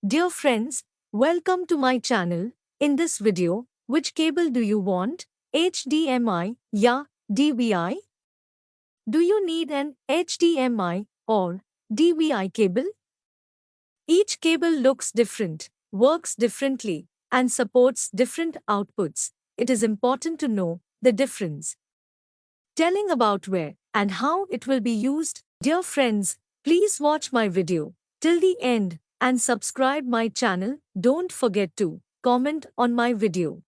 Dear friends, welcome to my channel. In this video, which cable do you want? HDMI, yeah, dvi? Do you need an HDMI or dvi cable? Each cable looks different, works differently, and supports different outputs. It is important to know the difference. Telling about where and how it will be used. Dear friends, please watch my video till the end and subscribe my channel. Don't forget to comment on my video.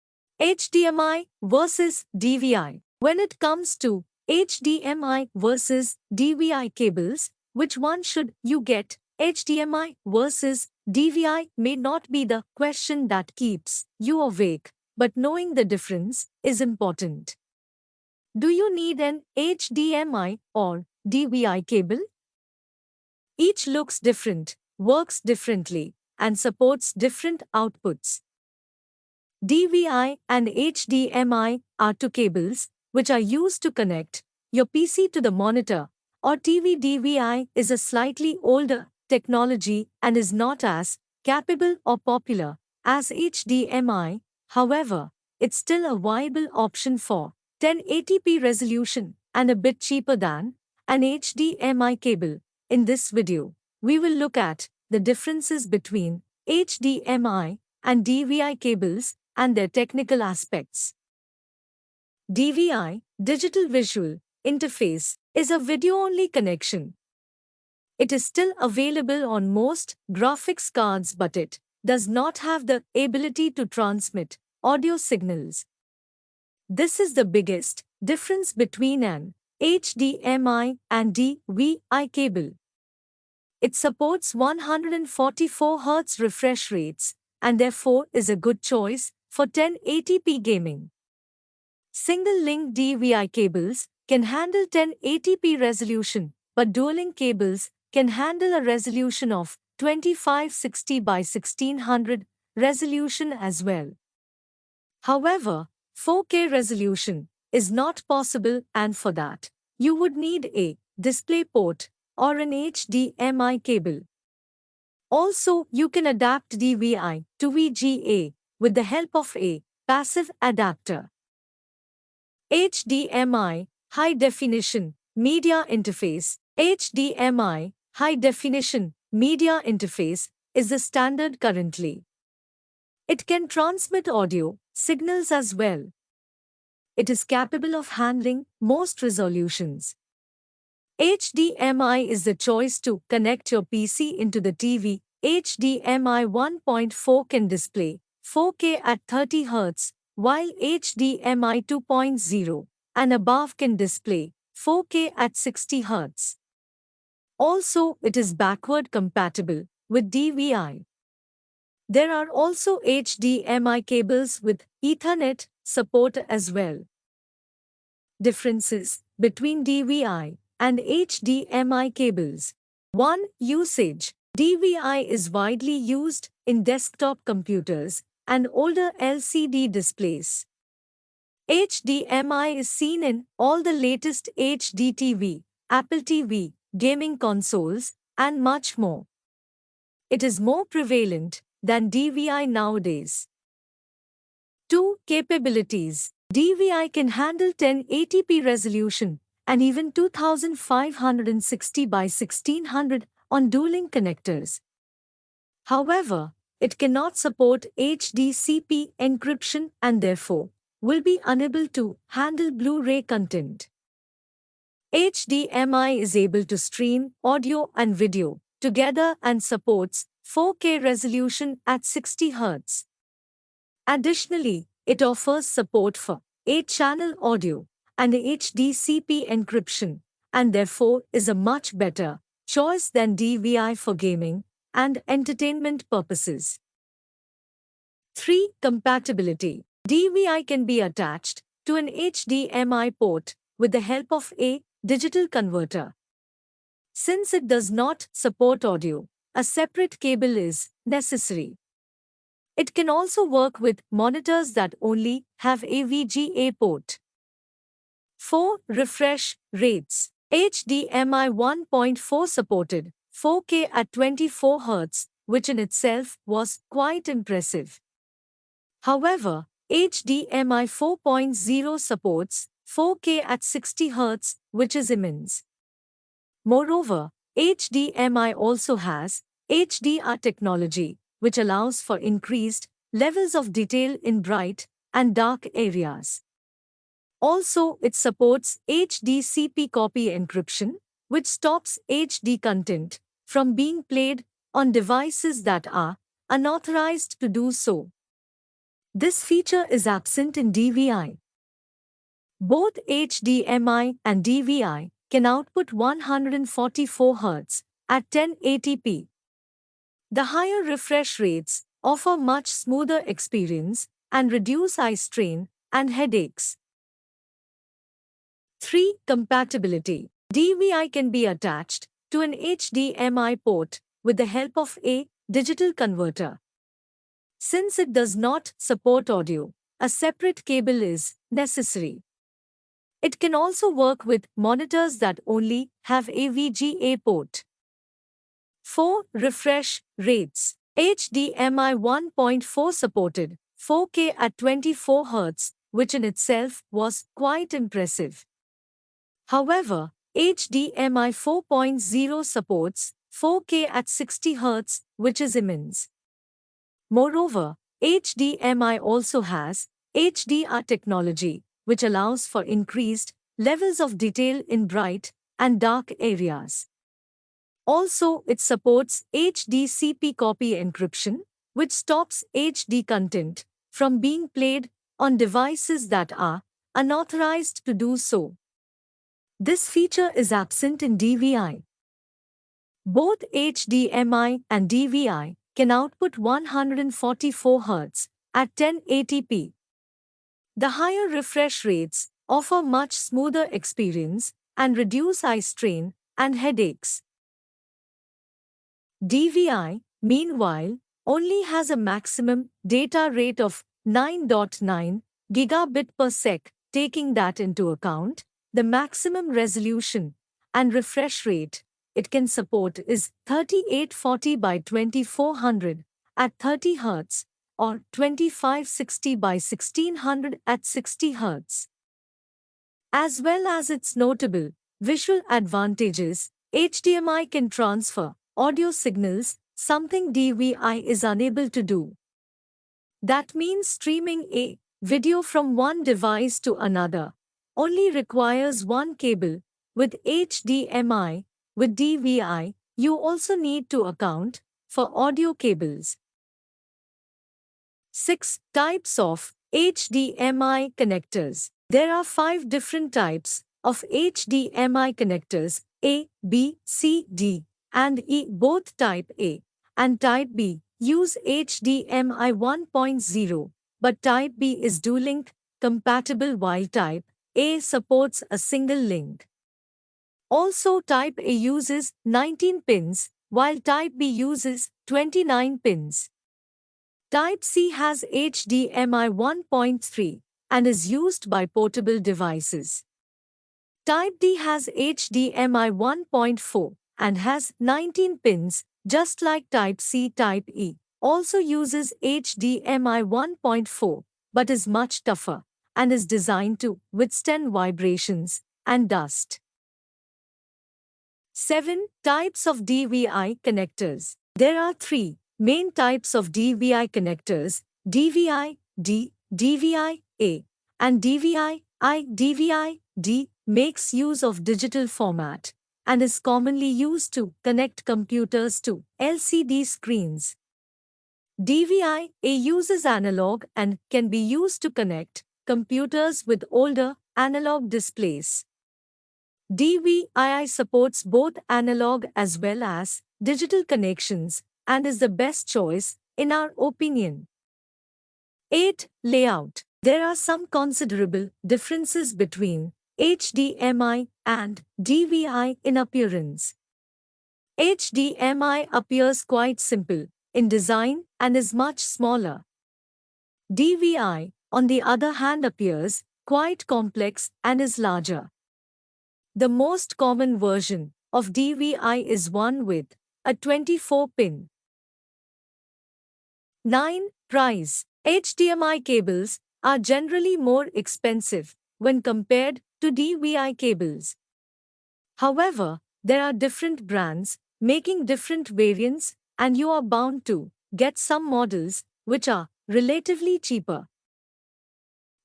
HDMI versus DVI. When it comes to HDMI versus DVI cables, which one should you get? HDMI versus DVI may not be the question that keeps you awake, but knowing the difference is important. Do you need an HDMI or DVI cable? Each looks different, works differently, and supports different outputs. DVI and HDMI are two cables which are used to connect your PC to the monitor or TV. DVI is a slightly older technology and is not as capable or popular as HDMI. However, it's still a viable option for 1080p resolution and a bit cheaper than an HDMI cable. In this video, we will look at the differences between HDMI and DVI cables and their technical aspects. DVI, Digital Visual Interface, is a video-only connection. It is still available on most graphics cards, but it does not have the ability to transmit audio signals. This is the biggest difference between an HDMI and dvi cable. It supports 144 Hz refresh rates and therefore is a good choice for 1080p gaming. Single-link DVI cables can handle 1080p resolution, but dual-link cables can handle a resolution of 2560 by 1600 resolution as well. However, 4K resolution is not possible, and for that, you would need a DisplayPort or an HDMI cable. Also, you can adapt DVI to VGA with the help of a passive adapter. HDMI High Definition Media Interface. HDMI High Definition Media Interface is the standard currently. It can transmit audio signals as well. It is capable of handling most resolutions. HDMI is the choice to connect your PC into the TV. HDMI 1.4 can display 4K at 30 Hz, while HDMI 2.0 and above can display 4K at 60 Hz. Also, it is backward compatible with DVI. There are also HDMI cables with Ethernet support as well. Differences between DVI and HDMI cables. 1. Usage. DVI is widely used in desktop computers and older LCD displays. HDMI is seen in all the latest HD TV, Apple TV, gaming consoles, and much more. It is more prevalent than DVI nowadays. 2. Capabilities. DVI can handle 1080p resolution and even 2560 by 1600 on dual-link connectors. However, it cannot support HDCP encryption and therefore will be unable to handle Blu-ray content. HDMI is able to stream audio and video together and supports 4K resolution at 60 Hz. Additionally, it offers support for 8-channel audio and HDCP encryption, and therefore is a much better choice than DVI for gaming and entertainment purposes. 3. Compatibility. DVI can be attached to an HDMI port with the help of a digital converter. Since it does not support audio, a separate cable is necessary. It can also work with monitors that only have a VGA port. 4. Refresh rates. HDMI 1.4 supported 4K at 24 Hz which in itself was quite impressive. However, HDMI 4.0 supports 4K at 60 Hz, which is immense. Moreover, HDMI also has HDR technology, which allows for increased levels of detail in bright and dark areas. Also, it supports HDCP copy encryption, which stops HD content from being played on devices that are unauthorized to do so. This feature is absent in DVI. Both HDMI and DVI can output 144 Hz at 1080p. The higher refresh rates offer much smoother experience and reduce eye strain and headaches. 3. Compatibility. DVI can be attached to an HDMI port with the help of a digital converter. Since it does not support audio, a separate cable is necessary. It can also work with monitors that only have a VGA port. 4. Refresh rates. HDMI 1.4 supported 4K at 24 Hz, which in itself was quite impressive. However, HDMI 4.0 supports 4K at 60 Hz, which is immense. Moreover, HDMI also has HDR technology, which allows for increased levels of detail in bright and dark areas. Also, it supports HDCP copy encryption, which stops HD content from being played on devices that are unauthorized to do so. This feature is absent in DVI. Both HDMI and DVI can output 144 Hz at 1080p. The higher refresh rates offer much smoother experience and reduce eye strain and headaches. DVI, meanwhile, only has a maximum data rate of 9.9 gigabit per sec. Taking that into account, the maximum resolution and refresh rate it can support is 3840 by 2400 at 30 Hz or 2560 by 1600 at 60 Hz. As well as its notable visual advantages, HDMI can transfer audio signals, something DVI is unable to do. That means streaming a video from one device to another only requires one cable. With HDMI, with DVI, you also need to account for audio cables. 6. Types of HDMI connectors. There are 5 different types of HDMI connectors: A, B, C, D, and E. Both Type A and Type B use HDMI 1.0, but Type B is dual-link compatible while Type A supports a single link. Also, Type A uses 19 pins, while Type B uses 29 pins. Type C has HDMI 1.3 and is used by portable devices. Type D has HDMI 1.4 and has 19 pins, just like Type C. Type E also uses HDMI 1.4, but is much tougher and is designed to withstand vibrations and dust. 7. Types of DVI connectors. There are 3 main types of DVI connectors: DVI-D, DVI-A, and DVI-I. DVI-D makes use of digital format and is commonly used to connect computers to LCD screens. DVI-A uses analog and can be used to connect computers with older analog displays. DVI supports both analog as well as digital connections and is the best choice, in our opinion. 8. Layout. There are some considerable differences between HDMI and DVI in appearance. HDMI appears quite simple in design and is much smaller. DVI, on the other hand, appears quite complex and is larger. The most common version of DVI is one with a 24-pin 9. Price. HDMI cables are generally more expensive when compared to DVI cables. However, there are different brands making different variants, and you are bound to get some models which are relatively cheaper.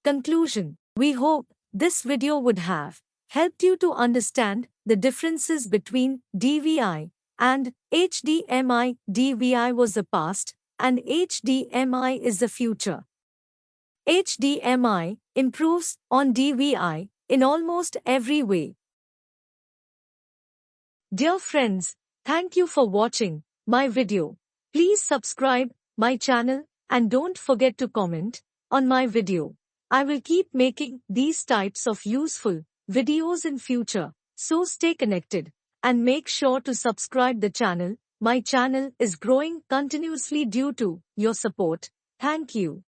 Conclusion. We hope this video would have helped you to understand the differences between DVI and HDMI. DVI was the past, and HDMI is the future. HDMI improves on DVI in almost every way. Dear friends, thank you for watching my video. Please subscribe my channel and don't forget to comment on my video. I will keep making these types of useful videos in future, so stay connected and make sure to subscribe the channel. My channel is growing continuously due to your support. Thank you.